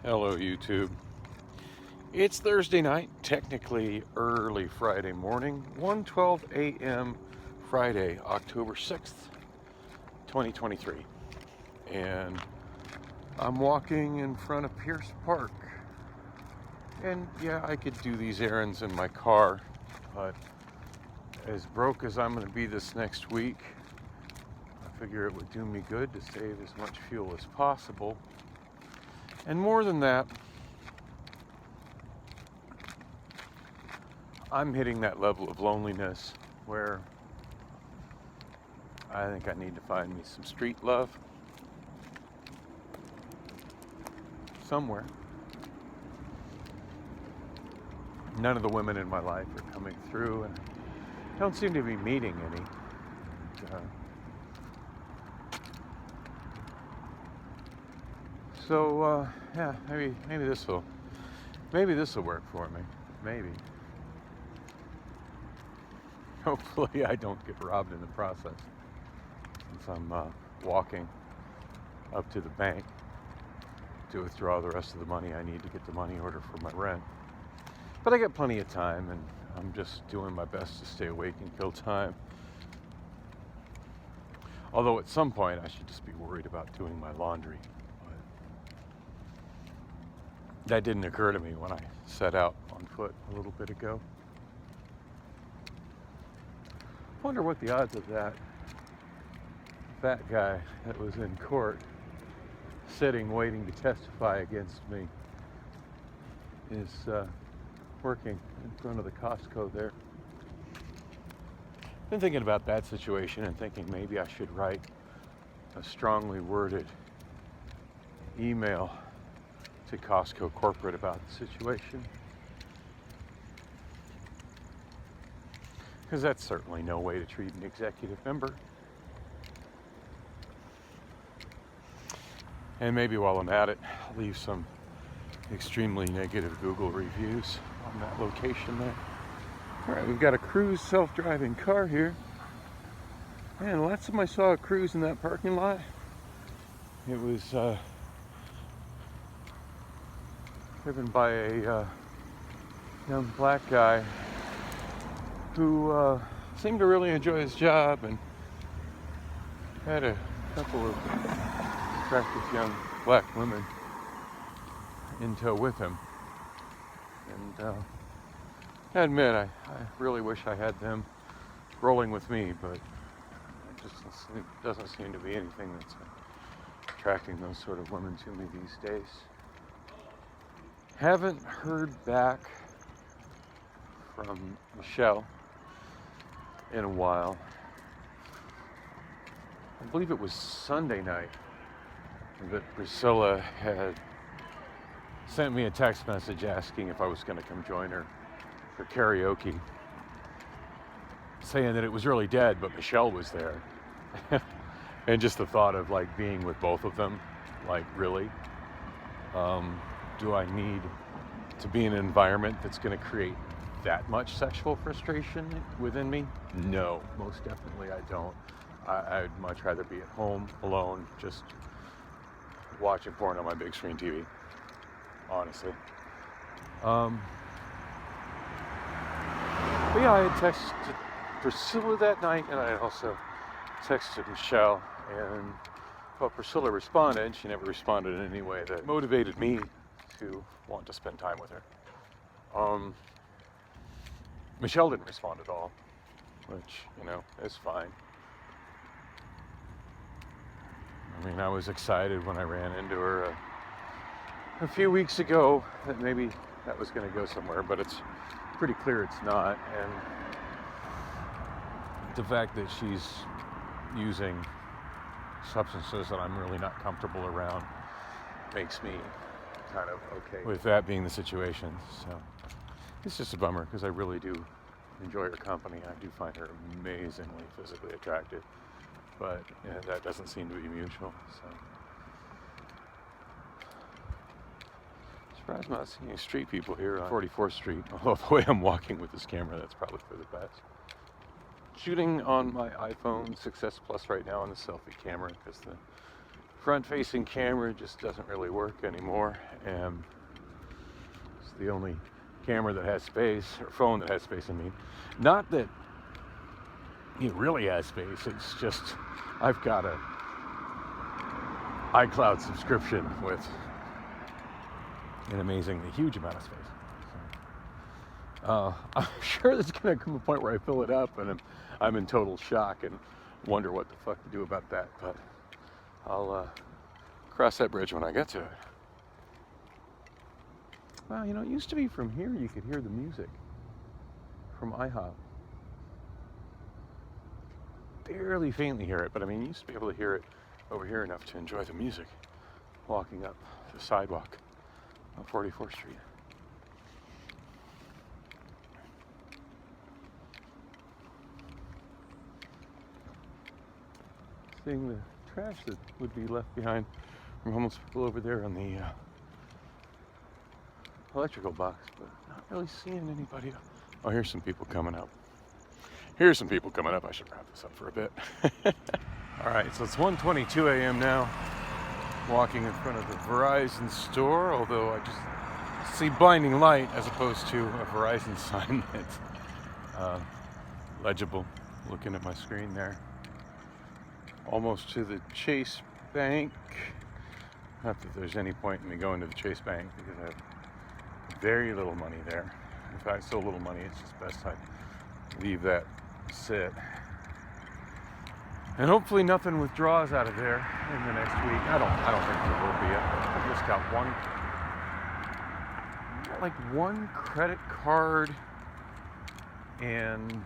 Hello YouTube. It's Thursday night, technically early Friday morning, 1:12 a.m. Friday, October 6th, 2023. And I'm walking in front of Pierce Park. And yeah, I could do these errands in my car, but as broke as I'm going to be this next week, I figure it would do me good to save as much fuel as possible. And more than that, I'm hitting that level of loneliness where I think I need to find me some street love somewhere. None of the women in my life are coming through, and I don't seem to be meeting any. Yeah, maybe this will work for me. Maybe. Hopefully I don't get robbed in the process, since I'm walking up to the bank to withdraw the rest of the money I need to get the money order for my rent. But I got plenty of time, and I'm just doing my best to stay awake and kill time. Although at some point I should just be worried about doing my laundry. But that didn't occur to me when I set out on foot a little bit ago. I wonder what the odds of that fat guy that was in court sitting waiting to testify against me is working in front of the Costco there. Been thinking about that situation and thinking maybe I should write a strongly worded email to Costco corporate about the situation. Because that's certainly no way to treat an executive member. And maybe while I'm at it, I'll leave some extremely negative Google reviews on that location there. All right, we've got a Cruise self-driving car here. And last time I saw a Cruise in that parking lot, it was driven by a young black guy who seemed to really enjoy his job and had a couple of attractive young black women in tow with him. And I admit, I really wish I had them rolling with me, but it just doesn't seem to be anything that's attracting those sort of women to me these days. Haven't heard back from Michelle in a while. I believe it was Sunday night that Priscilla had sent me a text message asking if I was going to come join her for karaoke, saying that it was really dead, but Michelle was there. And just the thought of like being with both of them, like really, do I need to be in an environment that's going to create that much sexual frustration within me? No, most definitely I don't. I'd much rather be at home alone, just watching porn on my big screen TV, honestly. But yeah, I had texted Priscilla that night, and I had also texted Michelle, and well, Priscilla responded. She never responded in any way that motivated me to want to spend time with her. Michelle didn't respond at all, which, is fine. I mean, I was excited when I ran into her a few weeks ago that maybe that was going to go somewhere, but it's pretty clear it's not. And the fact that she's using substances that I'm really not comfortable around makes me kind of okay with that being the situation. So it's just a bummer, because I really do enjoy her company. I do find her amazingly physically attractive, but that doesn't seem to be mutual. So surprised I'm not seeing any street people here on 44th Street. Although the way I'm walking with this camera, that's probably for the best. Shooting on my iPhone 6S Plus right now on the selfie camera, because the front-facing camera just doesn't really work anymore, and it's the only camera that has space, or phone that has space. I mean, not that it really has space, it's just I've got a iCloud subscription with an amazingly huge amount of space. So, I'm sure there's going to come a point where I fill it up and I'm in total shock and wonder what the fuck to do about that, but I'll cross that bridge when I get to it. Well, you know, it used to be from here you could hear the music from IHOP. Barely faintly hear it, but I mean, you used to be able to hear it over here enough to enjoy the music walking up the sidewalk on 44th Street. Seeing the trash that would be left behind from homeless people over there on the electrical box, but not really seeing anybody. Oh, here's some people coming up. I should wrap this up for a bit. All right, so it's 1:22 a.m. now. Walking in front of the Verizon store, although I just see blinding light as opposed to a Verizon sign that's legible. Looking at my screen there. Almost to the Chase Bank. Not that there's any point in me going to the Chase Bank because I have very little money there. In fact, so little money, it's just best I leave that sit. And hopefully nothing withdraws out of there in the next week. I don't think there will be. I just got one credit card and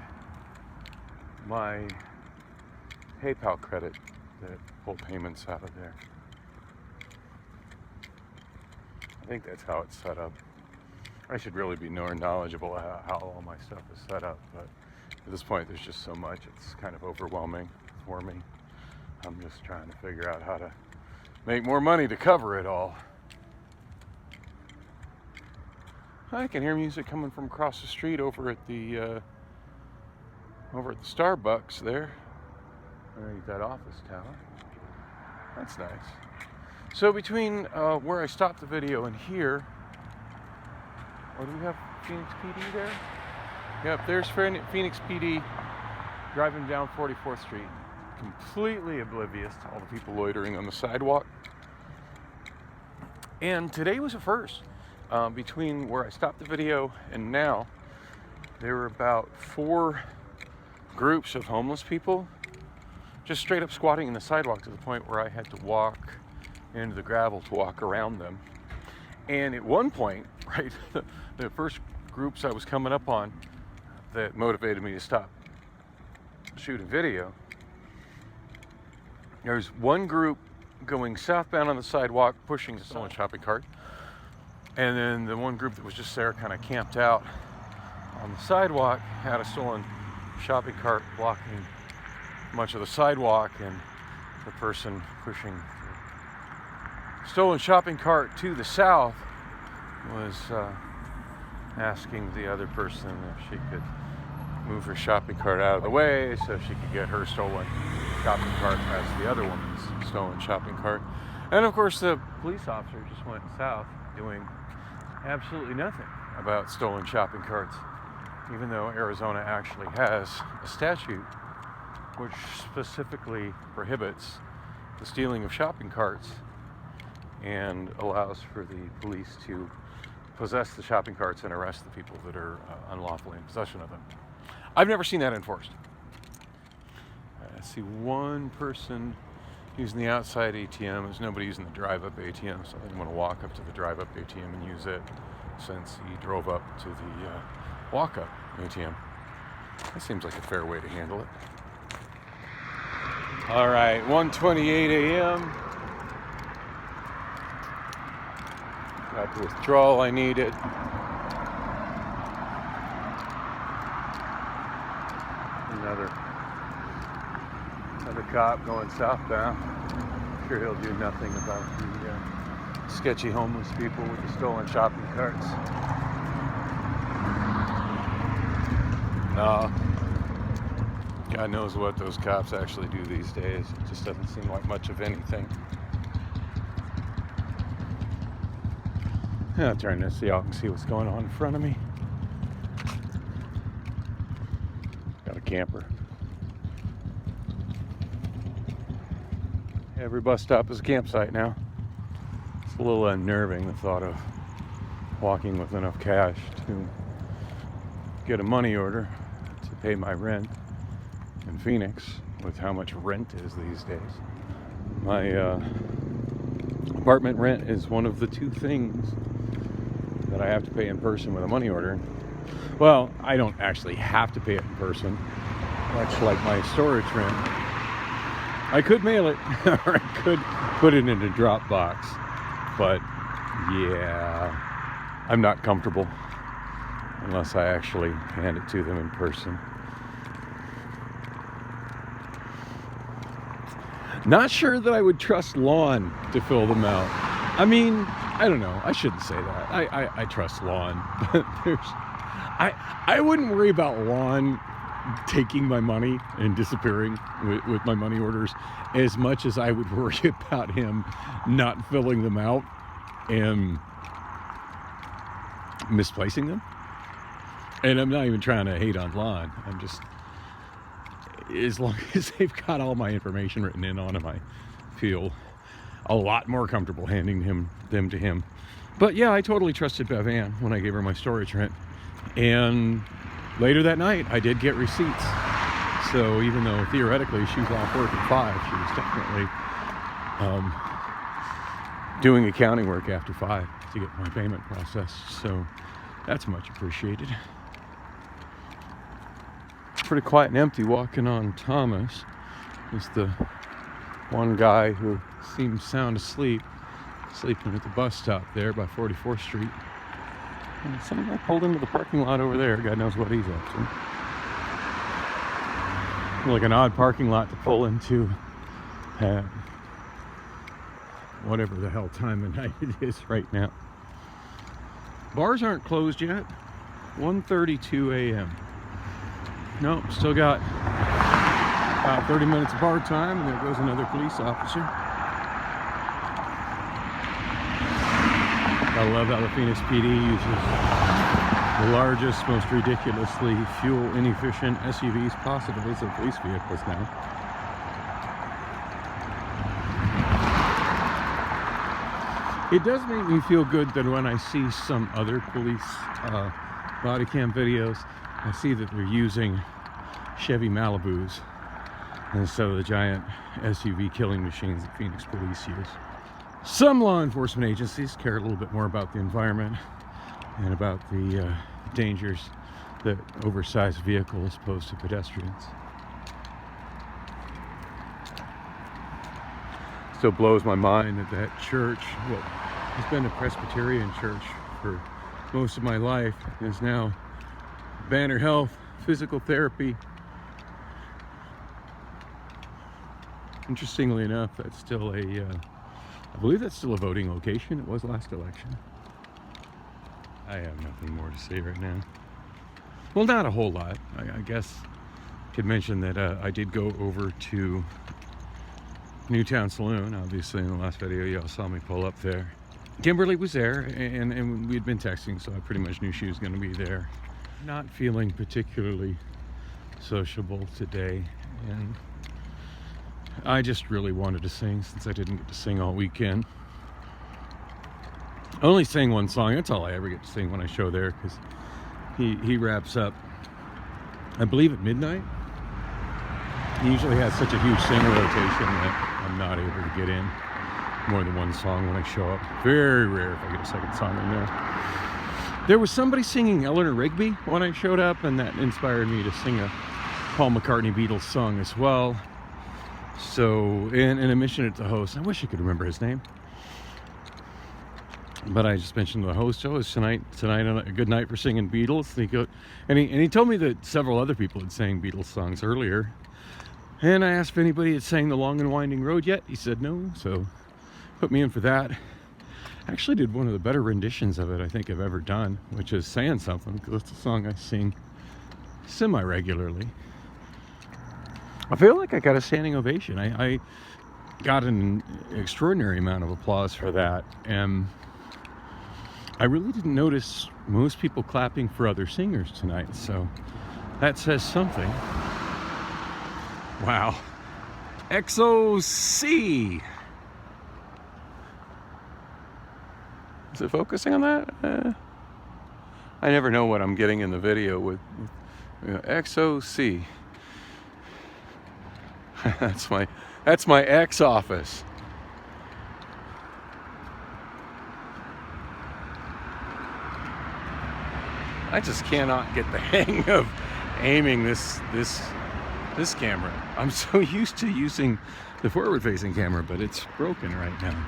my PayPal credit that pull payments out of there. I think that's how it's set up. I should really be more knowledgeable how all my stuff is set up, but at this point there's just so much, it's kind of overwhelming for me. I'm just trying to figure out how to make more money to cover it all. I can hear music coming from across the street over at the Starbucks there. Underneath that office tower. That's nice. So between where I stopped the video and here, or do we have Phoenix PD there? Yep, there's Phoenix PD driving down 44th Street, completely oblivious to all the people loitering on the sidewalk. And today was a first. Between where I stopped the video and now, there were about 4 groups of homeless people just straight up squatting in the sidewalk to the point where I had to walk into the gravel to walk around them. And at one point, right, the first groups I was coming up on that motivated me to stop shooting video, there's one group going southbound on the sidewalk pushing a stolen shopping cart, and then the one group that was just there kind of camped out on the sidewalk had a stolen shopping cart blocking much of the sidewalk, and the person pushing the stolen shopping cart to the south was asking the other person if she could move her shopping cart out of the way so she could get her stolen shopping cart past the other woman's stolen shopping cart. And of course the police officer just went south doing absolutely nothing about stolen shopping carts, even though Arizona actually has a statute which specifically prohibits the stealing of shopping carts and allows for the police to possess the shopping carts and arrest the people that are unlawfully in possession of them. I've never seen that enforced. I see one person using the outside ATM. There's nobody using the drive-up ATM, so I didn't want to walk up to the drive-up ATM and use it since he drove up to the walk-up ATM. That seems like a fair way to handle it. All right, 1:28 a.m. Got the withdrawal I needed. Another cop going southbound. I'm sure he'll do nothing about the sketchy homeless people with the stolen shopping carts. No. God knows what those cops actually do these days. It just doesn't seem like much of anything. I'll turn this so y'all can see what's going on in front of me. Got a camper. Every bus stop is a campsite now. It's a little unnerving, the thought of walking with enough cash to get a money order to pay my rent in Phoenix, with how much rent is these days. My apartment rent is one of the two things that I have to pay in person with a money order. Well, I don't actually have to pay it in person, much like my storage rent. I could mail it, or I could put it in a drop box, but yeah, I'm not comfortable unless I actually hand it to them in person. Not sure that I would trust Lon to fill them out. I mean, I don't know. I shouldn't say that. I trust Lon, but I wouldn't worry about Lon taking my money and disappearing with my money orders as much as I would worry about him not filling them out and misplacing them. And I'm not even trying to hate on Lon. I'm just, as long as they've got all my information written in on them, I feel a lot more comfortable handing them to him. But yeah, I totally trusted Bev Ann when I gave her my storage rent. And later that night, I did get receipts. So even though theoretically she was off work at 5, she was definitely doing accounting work after 5 to get my payment processed. So that's much appreciated. Pretty quiet and empty walking on Thomas. There's the one guy who seems sound asleep, sleeping at the bus stop there by 44th Street. And some guy pulled into the parking lot over there. God knows what he's up to. Like an odd parking lot to pull into at whatever the hell time of night it is right now. Bars aren't closed yet. 1:32 a.m. Nope, still got about 30 minutes of bar time, and there goes another police officer. I love how the Phoenix PD uses the largest, most ridiculously fuel-inefficient SUVs possible as their police vehicles now. It does make me feel good that when I see some other police body cam videos, I see that they're using Chevy Malibus instead of the giant SUV killing machines that Phoenix police use. Some law enforcement agencies care a little bit more about the environment and about the dangers that oversized vehicles pose to pedestrians. Still blows my mind that that church, what has been a Presbyterian church for most of my life, is now Banner Health, physical therapy. Interestingly enough, that's still I believe that's still a voting location. It was last election. I have nothing more to say right now. Well, not a whole lot. I guess I could mention that I did go over to Newtown Saloon. Obviously, in the last video, y'all saw me pull up there. Kimberly was there, and we'd been texting, so I pretty much knew she was going to be there. Not feeling particularly sociable today, and I just really wanted to sing since I didn't get to sing all weekend. I only sang one song. That's all I ever get to sing when I show there, because he wraps up, I believe, at midnight. He usually has such a huge singer rotation that I'm not able to get in more than one song when I show up. Very rare if I get a second song in there. There was somebody singing Eleanor Rigby when I showed up, and that inspired me to sing a Paul McCartney Beatles song as well. So, and I mentioned it to the host. I wish I could remember his name. But I just mentioned to the host, it's tonight a good night for singing Beatles. And he told me that several other people had sang Beatles songs earlier. And I asked if anybody had sang The Long and Winding Road yet. He said no, so put me in for that. Actually did one of the better renditions of it I think I've ever done, which is Saying Something, because it's a song I sing semi-regularly. I feel like I got a standing ovation. I got an extraordinary amount of applause for that, and I really didn't notice most people clapping for other singers tonight, so that says something. Wow. XOC. Is it focusing on that? I never know what I'm getting in the video with XOC. that's my ex office. I just cannot get the hang of aiming this camera. I'm so used to using the forward-facing camera, but it's broken right now.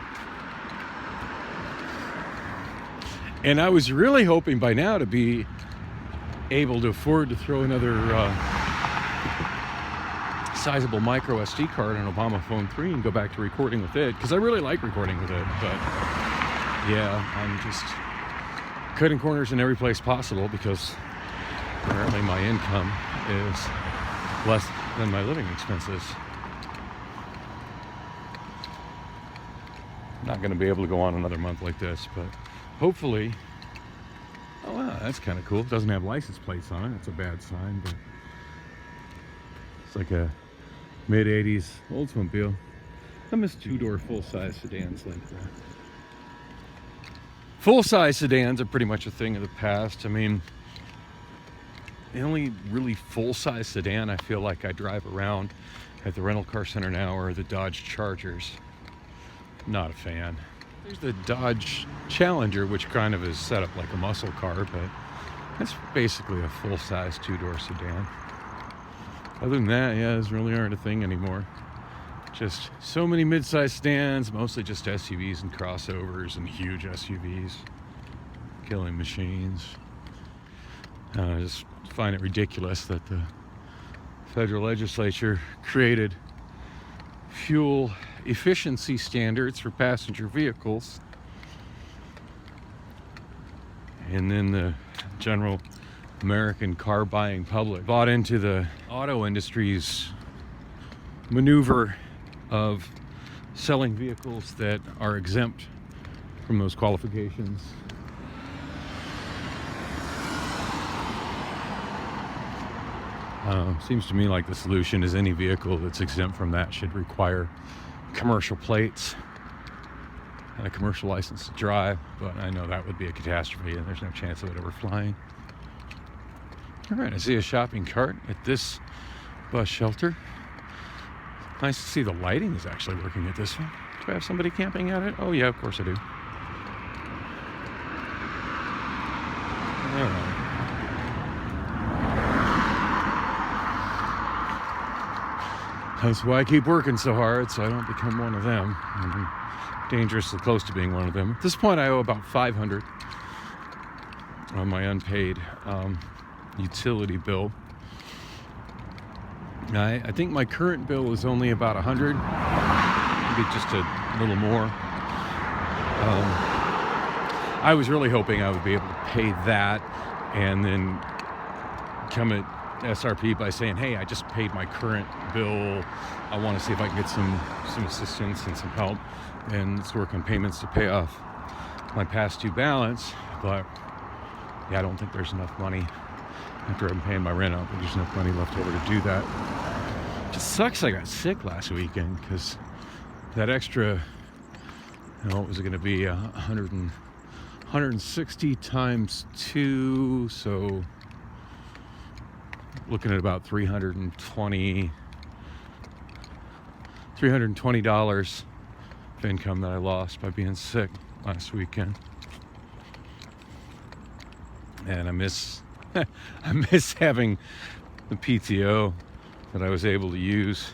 And I was really hoping by now to be able to afford to throw another sizable micro SD card on Obama Phone 3 and go back to recording with it, because I really like recording with it. But yeah, I'm just cutting corners in every place possible because apparently my income is less than my living expenses. I'm not going to be able to go on another month like this, but hopefully. Oh wow, that's kind of cool. It doesn't have license plates on it. That's a bad sign, but it's like a mid-80s Oldsmobile. I miss two-door full-size sedans like that. Full-size sedans are pretty much a thing of the past. I mean, the only really full-size sedan I feel like I drive around at the rental car center now are the Dodge Chargers. Not a fan. There's the Dodge Challenger, which kind of is set up like a muscle car, but that's basically a full-size two-door sedan. Other than that, yeah, those really aren't a thing anymore. Just so many mid-sized sedans, mostly just SUVs and crossovers and huge SUVs. Killing machines. I just find it ridiculous that the federal legislature created fuel efficiency standards for passenger vehicles, and then the general American car buying public bought into the auto industry's maneuver of selling vehicles that are exempt from those qualifications. Seems to me like the solution is any vehicle that's exempt from that should require commercial plates and a commercial license to drive, but I know that would be a catastrophe and there's no chance of it ever flying. All right, I see a shopping cart at this bus shelter. Nice to see the lighting is actually working at this one. Do I have somebody camping at it? Oh yeah, of course I do. All right. That's why I keep working so hard, so I don't become one of them. I'm dangerously close to being one of them. At this point, I owe about $500 on my unpaid utility bill. I think my current bill is only about $100, maybe just a little more. I was really hoping I would be able to pay that and then come at SRP by saying, hey, I just paid my current bill. I want to see if I can get some assistance and some help, and let's work on payments to pay off my past due balance. But yeah, I don't think there's enough money after I'm paying my rent out. There's enough money left over to do that. It just sucks I got sick last weekend because that extra, what was it going to be, 160 times 2, so looking at about $320 of income that I lost by being sick last weekend. And I miss having the PTO that I was able to use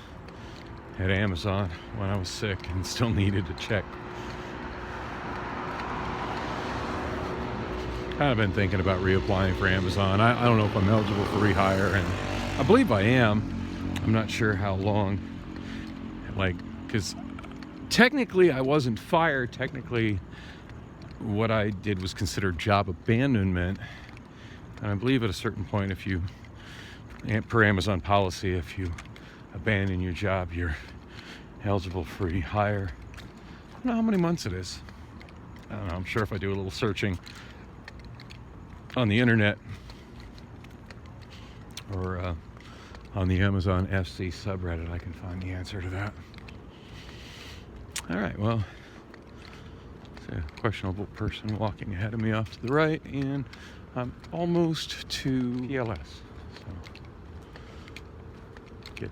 at Amazon when I was sick and still needed a check. Kind of been thinking about reapplying for Amazon. I don't know if I'm eligible for rehire, and I believe I am. I'm not sure how long. Because technically I wasn't fired. Technically, what I did was considered job abandonment. And I believe at a certain point, per Amazon policy, if you abandon your job, you're eligible for rehire. I don't know how many months it is. I don't know, I'm sure if I do a little searching on the internet or on the Amazon FC subreddit, I can find the answer to that. All right, well, it's a questionable person walking ahead of me off to the right, and I'm almost to ELS. So get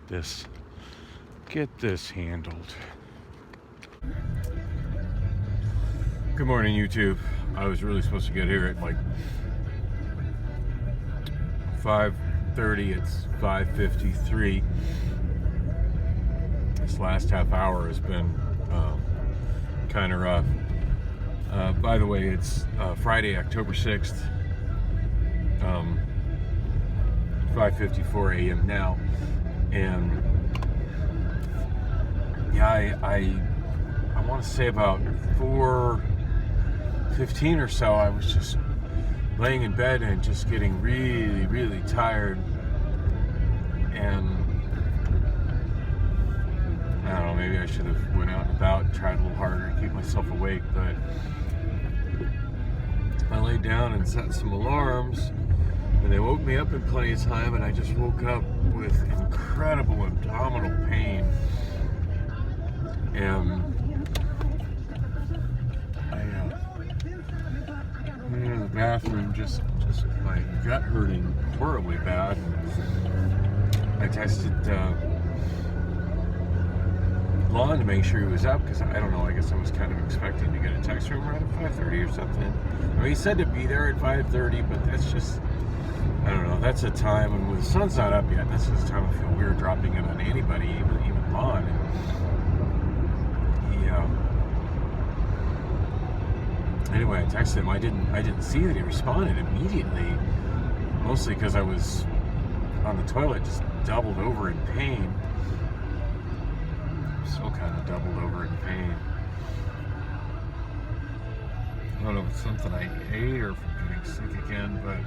this handled. Good morning, YouTube. I was really supposed to get here at like 5:30. It's 5:53. This last half hour has been kind of rough. By the way, it's Friday, October 6th, 5:54 a.m. now, and yeah, I want to say about 4:15 or so, I was just laying in bed and just getting really, really tired, and I don't know, maybe I should have went out and about and tried a little harder to keep myself awake, but I laid down and set some alarms, and they woke me up in plenty of time, and I just woke up with incredible abdominal pain, and in the bathroom, just my gut hurting horribly bad. I texted Lon to make sure he was up, because I don't know, I guess I was kind of expecting to get a text from him around 5:30 or something. I mean, he said to be there at 5:30, but that's just, I don't know, that's a time, and when the sun's not up yet, that's just a time I feel weird dropping in on anybody, even Lon. And anyway, I texted him. I didn't see that he responded immediately, mostly because I was on the toilet, just doubled over in pain. Still kind of doubled over in pain. I don't know if it's something I ate or if I'm getting sick again, but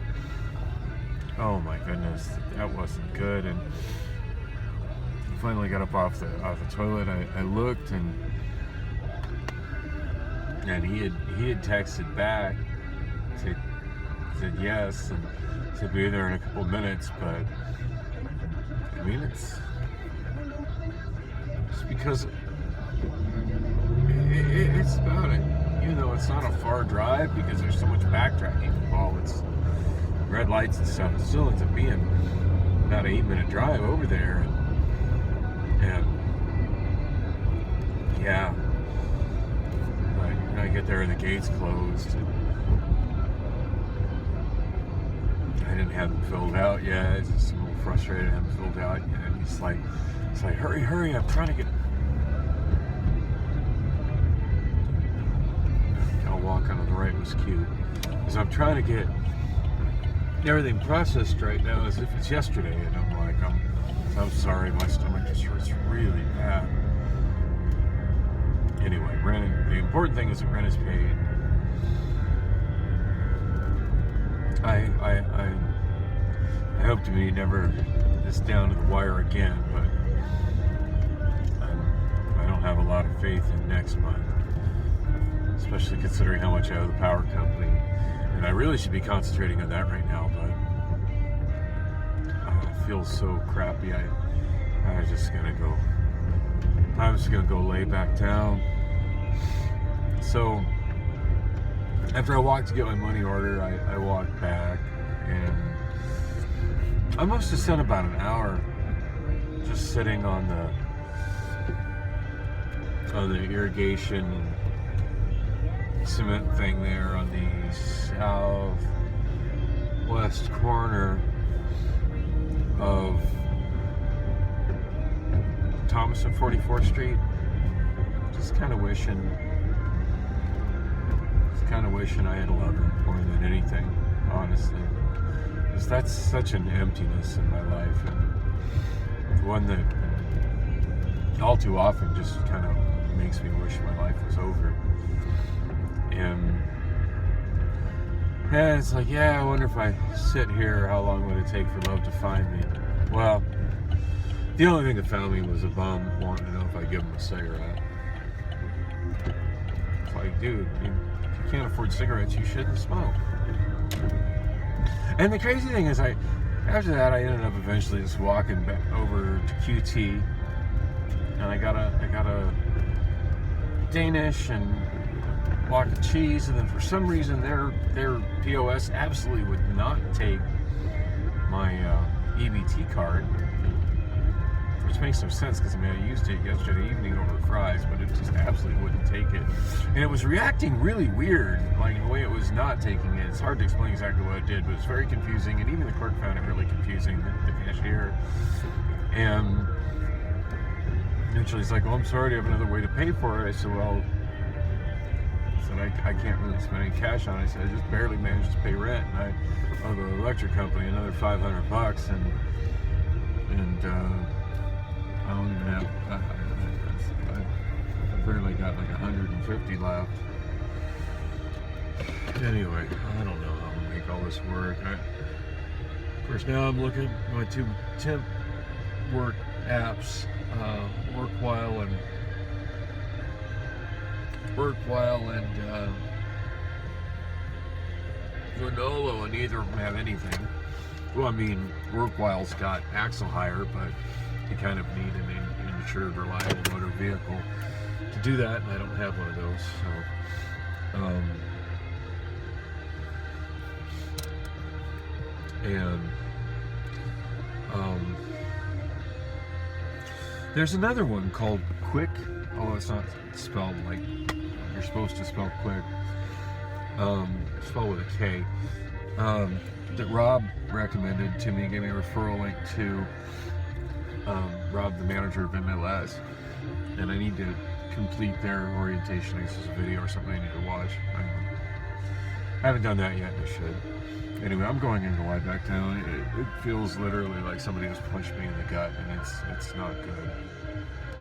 oh my goodness, that wasn't good. And I finally got up off the toilet. I looked, and he had texted back, said yes, and said be there in a couple of minutes. But I mean, it's because it's about it. Even though it's not a far drive, because there's so much backtracking involved, it's red lights and stuff. It still ends up being about an 8-minute drive over there, and yeah. I get there and the gate's closed, and I didn't have them filled out yet. It's just a little frustrated. I haven't filled out yet. And it's like, hurry! I'm trying to get. I'll walk onto the right was cute, because I'm trying to get everything processed right now as if it's yesterday, and I'm like, I'm sorry, my stomach just hurts really bad. Anyway, the important thing is that rent is paid. I hope to be never this down to the wire again, but I don't have a lot of faith in next month, especially considering how much I owe the power company, and I really should be concentrating on that right now, but I feel so crappy. I'm just gonna go lay back down. So after I walked to get my money order, I walked back, and I must have spent about an hour just sitting on the irrigation cement thing there on the southwest corner of Thomas and 44th Street. Just kind of wishing I had 11 more than anything, honestly. Because that's such an emptiness in my life, and one that all too often just kind of makes me wish my life was over. And it's like, yeah, I wonder if I sit here, how long would it take for love to find me? Well, the only thing that found me was a bum wanting to know if I give him a cigarette. It's like, dude, you can't afford cigarettes, you shouldn't smoke. And the crazy thing is, after that, I ended up eventually just walking back over to QT, and I got a Danish and block of cheese, and then for some reason their POS absolutely would not take my EBT card, which makes no sense because I used it yesterday evening over fries, but it just absolutely wouldn't take it, and it was reacting really weird, like the way it was not taking it. It's hard to explain exactly what it did, but it's very confusing, and even the clerk found it really confusing, the cashier. And eventually he's like, "Well, I'm sorry, do you have another way to pay for it?" I said, "Well," I can't really spend any cash on it. I said, "I just barely managed to pay rent, and I owe the electric company another $500, and I don't even have, I barely got like 150 left." Anyway, I don't know how to make all this work. Of course, now I'm looking at my two temp work apps, WorkWhile and Wonolo, and neither of them have anything. Well, I mean, WorkWhile's got axle hire, but you kind of need an insured, reliable motor vehicle to do that, and I don't have one of those. So, there's another one called Quick. Oh, it's not spelled like you're supposed to spell quick. Spelled with a K. That Rob recommended to me, gave me a referral link to Rob, the manager of MLS, and I need to complete their orientation. I guess it's a video or something I need to watch. I haven't done that yet, and I should. Anyway, I'm going in to lie back down. It feels literally like somebody just punched me in the gut, and it's not good.